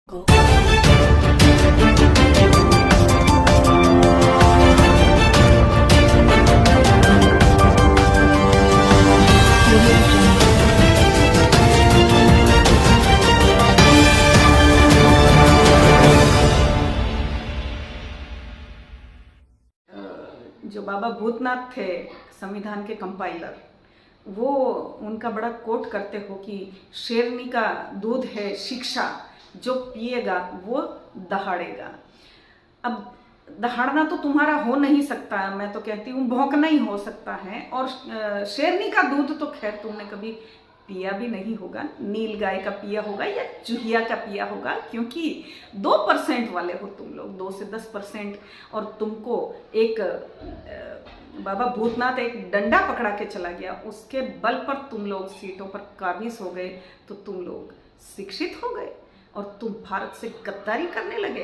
को जो बाबा भूतनाथ थे संविधान के कंपाइलर, वो उनका बड़ा कोट करते हो कि शेरनी का दूध है शिक्षा, जो पिएगा वो दहाड़ेगा। अब दहाड़ना तो तुम्हारा हो नहीं सकता, मैं तो कहती हूँ भौंकना ही हो सकता है। और शेरनी का दूध तो खैर तुमने कभी पिया भी नहीं होगा, नील गाय का पिया होगा या चूहिया का पिया होगा, क्योंकि 2% वाले हो तुम लोग, 2 से 10%। और तुमको एक बाबा भूतनाथ एक डंडा पकड़ा के चला गया, उसके बल पर तुम लोग सीटों पर काबिज हो गए, तो तुम लोग शिक्षित हो गए और तुम भारत से गद्दारी करने लगे।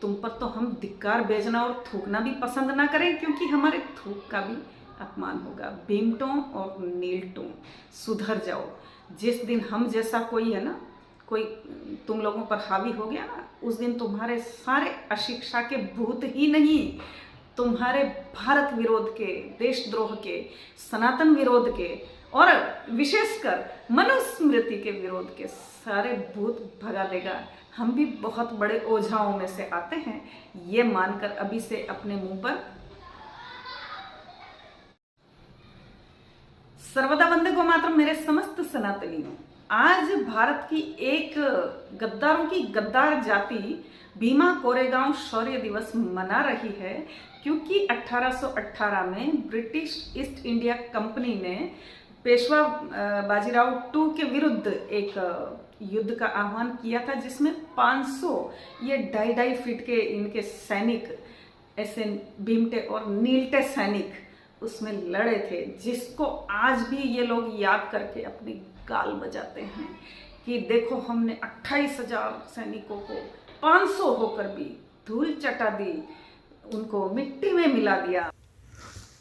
तुम पर तो हम धिक्कार भेजना और थूकना भी पसंद ना करें, क्योंकि हमारे थूक का भी अपमान होगा। भीमटों और नीलटों, सुधर जाओ। जिस दिन हम जैसा कोई है ना, कोई तुम लोगों पर हावी हो गया ना, उस दिन तुम्हारे सारे अशिक्षा के भूत ही नहीं, तुम्हारे भारत विरोध के, देशद्रोह के, सनातन विरोध के और विशेषकर मनुस्मृति के विरोध के सारे भूत भगा देगा। हम भी बहुत बड़े ओझाओं में से आते हैं, ये मानकर अभी से अपने मुंह पर सर्वदा वंदे गो मातरम। मेरे समस्त सनातनियों, आज भारत की एक गद्दारों की गद्दार जाति भीमा कोरेगांव शौर्य दिवस मना रही है, क्योंकि 1818 में ब्रिटिश ईस्ट इंडिया कंपनी ने पेशवा बाजीराव टू के विरुद्ध एक युद्ध का आह्वान किया था, जिसमें 500 ये 2.5 फीट के इनके सैनिक, ऐसे भीमटे और नीलटे सैनिक उसमें लड़े थे, जिसको आज भी ये लोग याद करके अपने गाल बजाते हैं कि देखो हमने 28,000 सैनिकों को 500 होकर भी धूल चटा दी, उनको मिट्टी में मिला दिया।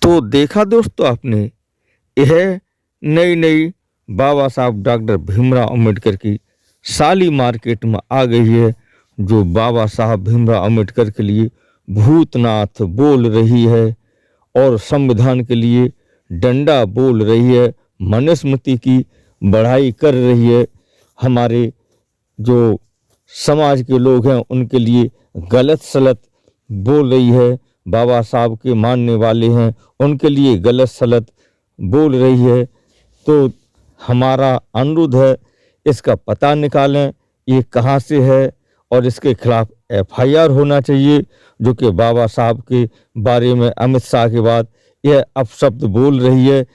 तो देखा दोस्तों आपने, यह नई नई बाबा साहब डॉक्टर भीमराव अंबेडकर की साली मार्केट में आ गई है, जो बाबा साहब भीमराव अंबेडकर के लिए भूतनाथ बोल रही है और संविधान के लिए डंडा बोल रही है, मनुस्मृति की बढ़ाई कर रही है। हमारे जो समाज के लोग हैं उनके लिए गलत सलत बोल रही है, बाबा साहब के मानने वाले हैं उनके लिए गलत सलत बोल रही है। तो हमारा अनुरोध है, इसका पता निकालें ये कहाँ से है और इसके खिलाफ FIR होना चाहिए, जो कि बाबा साहब के बारे में अमित शाह के बाद यह अपशब्द बोल रही है।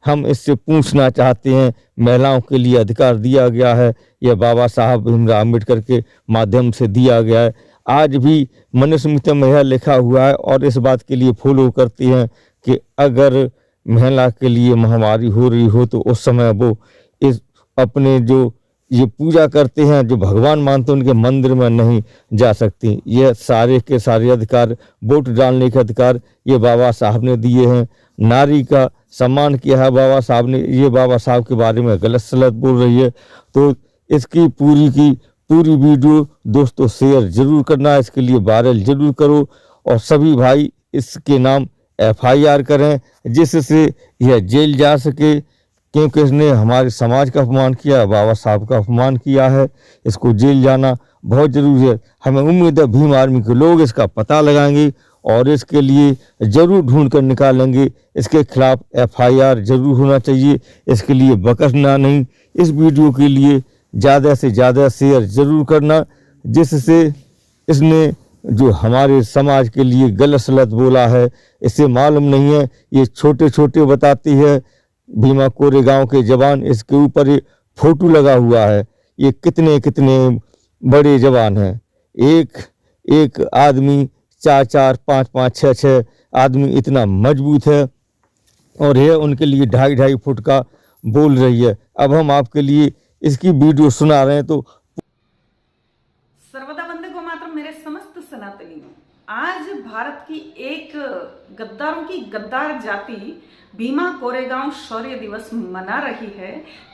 हम इससे पूछना चाहते हैं, महिलाओं के लिए अधिकार दिया गया है, यह बाबा साहब भीमराव अम्बेडकर के माध्यम से दिया गया है। आज भी मनुस्मृति में यह लिखा हुआ है और इस बात के लिए फॉलो करते हैं कि अगर महिला के लिए महामारी हो रही हो तो उस समय वो इस अपने जो ये पूजा करते हैं, जो भगवान मानते हैं, उनके मंदिर में नहीं जा सकती। ये सारे के सारे अधिकार, वोट डालने के अधिकार ये बाबा साहब ने दिए हैं। नारी का सम्मान किया है बाबा साहब ने, ये बाबा साहब के बारे में गलत सलत बोल रही है। तो इसकी पूरी की पूरी वीडियो दोस्तों शेयर जरूर करना, इसके लिए वायरल जरूर करो और सभी भाई इसके नाम FIR करें, जिससे यह जेल जा सके, क्योंकि इसने हमारे समाज का अपमान किया, बाबा साहब का अपमान किया है। इसको जेल जाना बहुत ज़रूरी है। हमें उम्मीद है भीम आर्मी के लोग इसका पता लगाएंगे और इसके लिए ज़रूर ढूंढ कर निकालेंगे। इसके खिलाफ FIR जरूर होना चाहिए, इसके लिए बकसना नहीं। इस वीडियो के लिए ज़्यादा से ज़्यादा शेयर जरूर करना, जिससे इसने जो हमारे समाज के लिए गलत सलत बोला है, इसे मालूम नहीं है। ये छोटे छोटे बताती है भीमा कोरेगांव के जवान, इसके ऊपर ये फोटो लगा हुआ है। ये कितने कितने बड़े जवान हैं, एक आदमी 4-4, 5-5, 6-6 आदमी, इतना मजबूत है और ये उनके लिए 2.5 फुट का बोल रही है। अब हम आपके लिए इसकी वीडियो सुना रहे हैं। तो सर्वदा वंदे गो मातरम। मेरे समस्त सनातनियों, आज भारत की एक गद्दारों की गद्दार जाति भीमा कोरेगांव शौर्य दिवस मना रही है,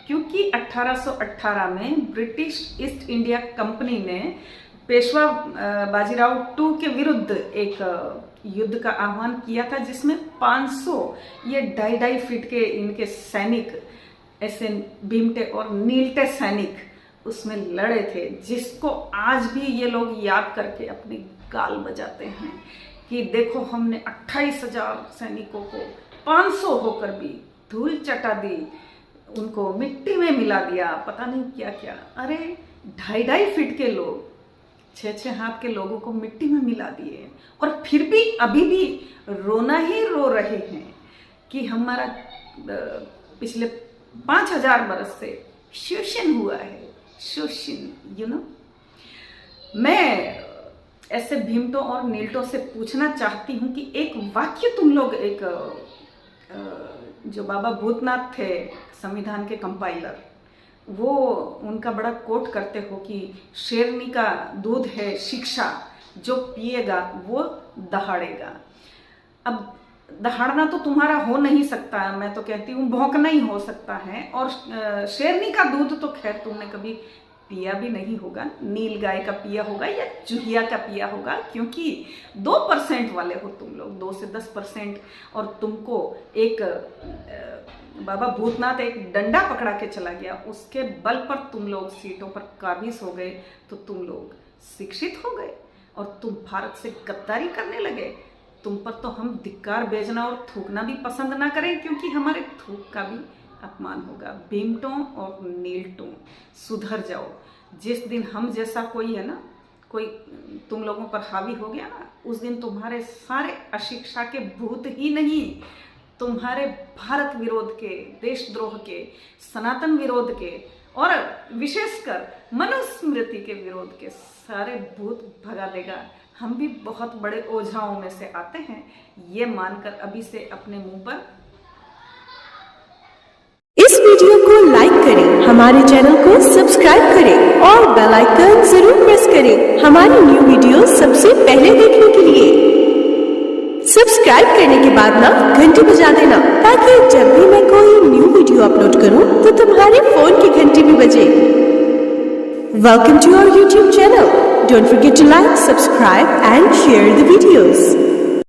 क्योंकि 1818 में ब्रिटिश ईस्ट इंडिया कंपनी ने पेशवा बाजीराव टू के विरुद्ध एक युद्ध का आह्वान किया था, जिसमें 500 ये 2.5 फीट के इनके सैनिक, ऐसे भीमटे और नीलटे सैनिक उसमें लड़े थे, जिसको आज भी ये लोग याद करके अपने गाल बजाते हैं कि देखो हमने 28,000 सैनिकों को 500 होकर भी धूल चटा दी, उनको मिट्टी में मिला दिया, पता नहीं क्या क्या। अरे 2.5 फीट के लोग 6-6 हाथ के लोगों को मिट्टी में मिला दिए, और फिर भी अभी भी रोना ही रो रहे हैं कि हमारा पिछले 5,000 बरस से शोषण हुआ है, शोषण। मैं ऐसे भीमटों और नीलटों से पूछना चाहती हूँ कि एक वाक्य तुम लोग, एक जो बाबा भूतनाथ थे संविधान के कंपाइलर, वो उनका बड़ा कोट करते हो कि शेरनी का दूध है शिक्षा, जो पिएगा वो दहाड़ेगा। अब दहाड़ना तो तुम्हारा हो नहीं सकता, मैं तो कहती हूँ भौंकना ही हो सकता है। और शेरनी का दूध तो खैर तुमने कभी पिया भी नहीं होगा, नील गाय का पिया होगा या चूहिया का पिया होगा, क्योंकि 2% वाले हो तुम लोग, 2 से 10%। और तुमको एक बाबा भूतनाथ एक डंडा पकड़ा के चला गया, उसके बल पर तुम लोग सीटों पर काबिज हो गए, तो तुम लोग शिक्षित हो गए और तुम भारत से गद्दारी करने लगे। तुम पर तो हम धिक्कार भेजना और थूकना भी पसंद ना करें, क्योंकि हमारे थूक का भी अपमान होगा। भीमटों और नीलटों, सुधर जाओ। जिस दिन हम जैसा कोई है ना, कोई तुम लोगों पर हावी हो गया ना, उस दिन तुम्हारे सारे अशिक्षा के भूत ही नहीं, तुम्हारे भारत विरोध के, देशद्रोह के, सनातन विरोध के और विशेषकर मनुस्मृति के विरोध के सारे भूत भगा देगा। हम भी बहुत बड़े ओझाओं में से आते हैं, ये मानकर अभी से अपने मुंह पर। इस वीडियो को लाइक करें, हमारे चैनल को सब्सक्राइब करें और बेल आइकन जरूर प्रेस करें हमारी न्यू वीडियो सबसे पहले देखने के लिए। सब्सक्राइब करने के बाद ना घंटी बजा देना, ताकि जब भी मैं कोई न्यू वीडियो अपलोड करूं तो तुम्हारे फोन की घंटी भी बजे। Welcome to our YouTube channel. Don't forget to like, subscribe and share the videos.